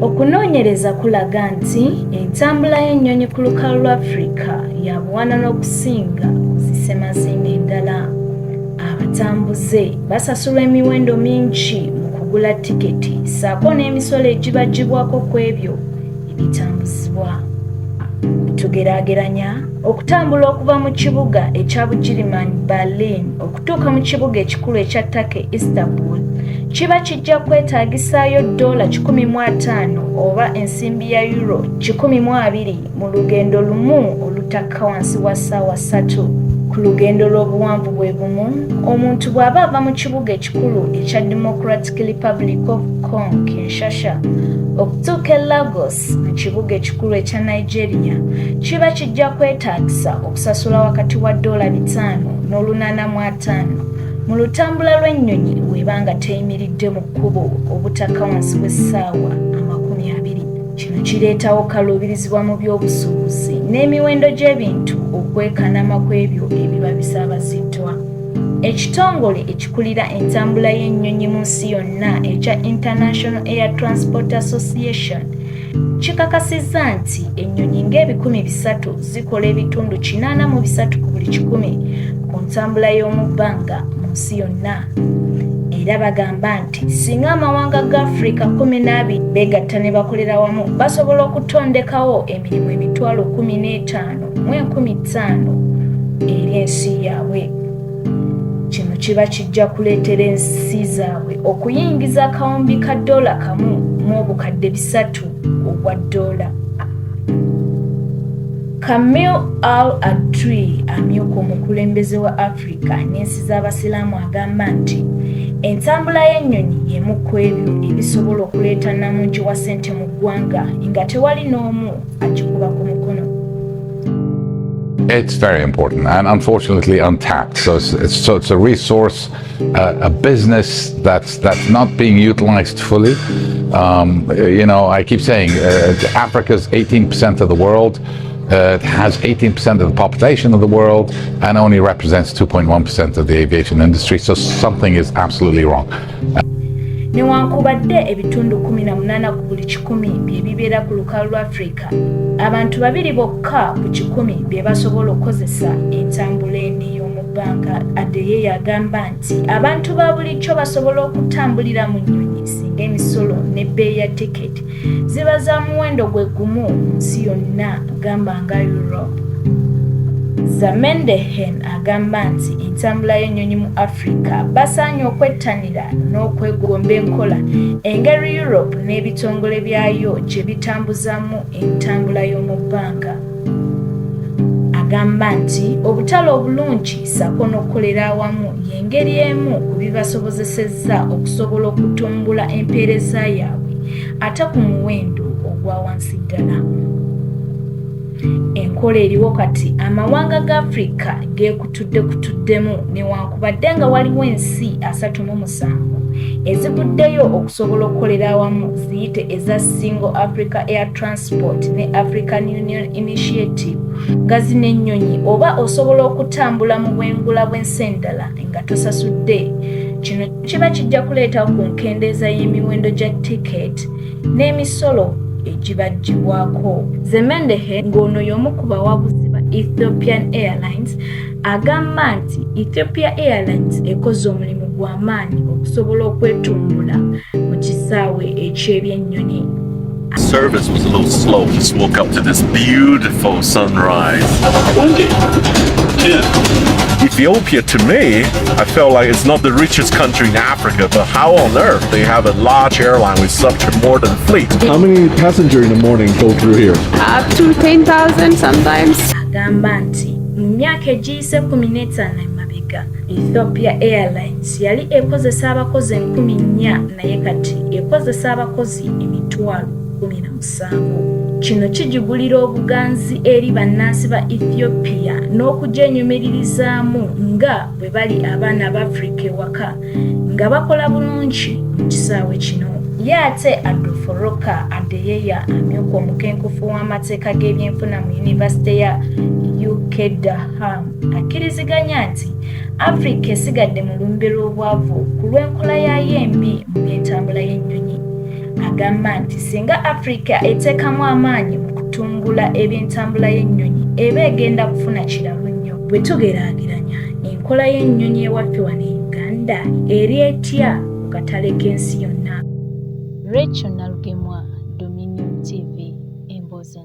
Okunoonyereza kulaga nti entambula y'ennyonyi ku lukalu lwa Afrika ya buwana n'okusinga ku zisemazinga endala. Abatambuze basasulwa emiwendo mingi mu kugula tiketi ssaako n'emisolo egibagibwako ku ebyo ebitambuzibwa. Tugeraageranya okutambula okuva mu kibuga ekya Bugirimaani Berlin okutuuka mu kibuga ekikulu ekya Turkey Istanbul kiba kijja kwetaagisaayo $150 oba ensimbi ya Euro 120 mu lugendo lumu olutakka wansi wa ssaawa 3. Ku lugendo lw'obuwanvu bwe bumu, omuntu bw'aba ava mu kibuga ekikulu ekya Democratic Republic of Congo Kinshasa okutuuka e Lagos mu kibuga ekikulu ekya Nigeria kiba kijja kwetaagisa okusasula wakati wa $5 n'N$85 mu lutambula lw'ennyonyi bw'eba nga teyimiridde mu kkubo obutakka wansi w'essaawa 20. Kino kireetawo kaluubirizibwa mu by'obusuubuzi n'emiwendo gy'ebintu okwekanama ku ebyo ebiba bisaabaziddwa. Ekitongole ekikulira entambula y'ennyonyi mu nsi yonna ekya International Air Transport Association kikakasizza nti ennyonyi nga300 zikola ebitundu 83 ku buli 100 ku ntambula y'omu bbanga mu nsi yonna. Era bagamba nti singa amawanga ga Afrika 12 beegatta ne bakolera wamu basobola okutondekawo emirimu 15,000 eri ensi yaabwe. Kino kiba kijja kuleetera ensi zaabwe okuyingiza akawumbi ka $1 kamu mu obukadde 3 obwa $. Kamil Al-Adri amyuka omukulembeze wa Afrika n'ensi z'abasiraamu agamba nti entambula y'ennyonyi y'emu ku ebyo ebisobola okuleeta namungi wa ssente mu ggwanga nga tewali n'omu agikuba ku mukono. It's very important and unfortunately untapped. So it's a resource, a business that's not being utilized fully. I keep saying Africa's 18% of the world. It has 18% of the population of the world and only represents 2.1% of the aviation industry. So something is absolutely wrong. Newankubadde ebitundu 18 ku buli 100 bye bibeera ku lukalu lwa Afrika, abantu 2 bokka ku 100 bye basobola okukozesa entambula eno ey'omu bbanga. Adeye yagamba nti abantu ba bulijjo basobola okutambulira mu nnyonyi singa emisolo n'ebbeeyi ya tiketi ziba za muwendo gwe gumu mu nsi yonna gamba nga Europe. Zamendehen agamba nti entambula y'ennyonyi mu Afrika basaanye okwettanira n'okwegomba enkola engeri Europe n'ebitongole byayo gye bitambuzamu entambula y'omu bbanga. Agamba nti obutale obulungi ssaako n'okukolera awamu y'engeri emu ku bibasobozesezza okusobola okutumbula empeereza yaabwe ate ku muwendo ogwa wansi ddala. Enkola eriwo kati amawanga ga Afrika geekutuddemu newankubadde nga waliwo ensi 37 eziguddeyo okusobola okukolera awamu ziyite eza Single Africa Air Transport ne African Union Initiative nga zino ennyonyi oba osobola okutambula mu bwengula bw'ensi endala nga tosasudde. Kino kiba kijja kuleetawo ku nkendeeza y'emiwendo gya tiketi n'emisolo egibagibwako. Zemendehe ng'ono y'omu ku bawabuzi ba Ethiopian Airlines agamba nti Ethiopia Airlines ekoze omulimu gw'amaanyi okusobola okwetumbula mu kisaawe eky'ebyennyonyi. Service was a little slow. Just woke up to this beautiful sunrise. Ethiopia, to me, I felt like it's not the richest country in Africa, but how on earth they have a large airline with such a modern fleet? How many passengers in the morning go through here? Up to 10,000 sometimes. Agamba nti mu myaka egiyise 15 emabega Ethiopia Airlines yali ekozesa abakozi 4,000 naye kati ekozesa abakozi 17,000. Kino kijigulira obuganzi eri bannansi ba Ethiopia n'okugyenyumiririzaamu nga bwe bali abaana ba Afrika ewaka nga bakola bulungi mu kisaawe kino. Ye ate Adolforoka Adeyeya amyuka omukenkufu w'amateeka g'ebyenfuna mu yunivasite ya UKDHAM akkiriziganya nti Afrika esigadde mu lumbe lw'obwavu ku lw'enkola yayo embi mu by'entambula y'ennyonyi. agamba nti singa Africa eteekamu amaanyi mu kutumbula eby'entambula y'ennyonyi eba egenda kufuna kiralu nnyo. Bwe tugeraageranya enkola y'ennyonyi ewaffe wano e Uganda eri etya mu katale k'ensi yonna. Rachel Nalugemwa, Dominion TV, Emboozi.